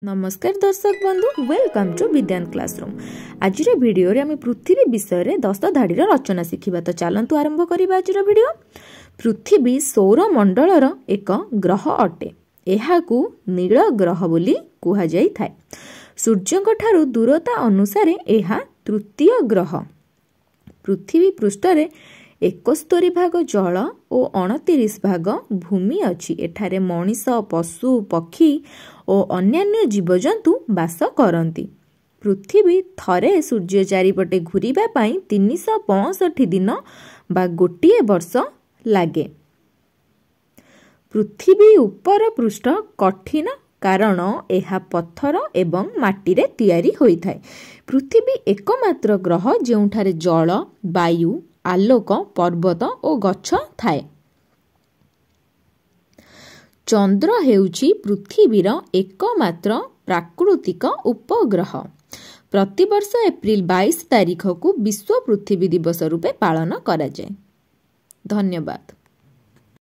नमस्कार दर्शक बंधु वेलकम टू विज्ञान क्लासरूम। आज वीडियो रे आम पृथ्वी विषय रे 10 धाड़ीर रचना शिखिबा। तो चलंतु आरंभ करिबा आज वीडियो। पृथ्वी सौर मंडलर एक ग्रह अटे। एहाकू नील ग्रह बोली कुहा जाई थाए। सूर्यक ठारू दूरता अनुसार एहा तृतीय ग्रह। पृथ्वी पृष्ठ रे 71 भाग जल और 29 भाग भूमि अच्छी। एठारे मनीष पशु पक्षी और अन्यान्य जीवजंतु बास करती। पृथ्वी थरे सूर्य चारिपटे घूरिबा पाई 365 दिन बा गोटिए वर्ष लागे। पृथ्वी उपर पृष्ठ कठिन कारण एहा पत्थर एवं माटी रे तैयारी होई थाए। पृथ्वी एकमात्र ग्रह जेउठारे जल वायु आलोक पर्वत और गछ थाए। चंद्र हेउची पृथ्वीर एकमात्र प्राकृतिक उपग्रह। प्रतिवर्ष एप्रिल 22 तारिख को विश्व पृथ्वी दिवस रूपे पालन करा जाए। धन्यवाद।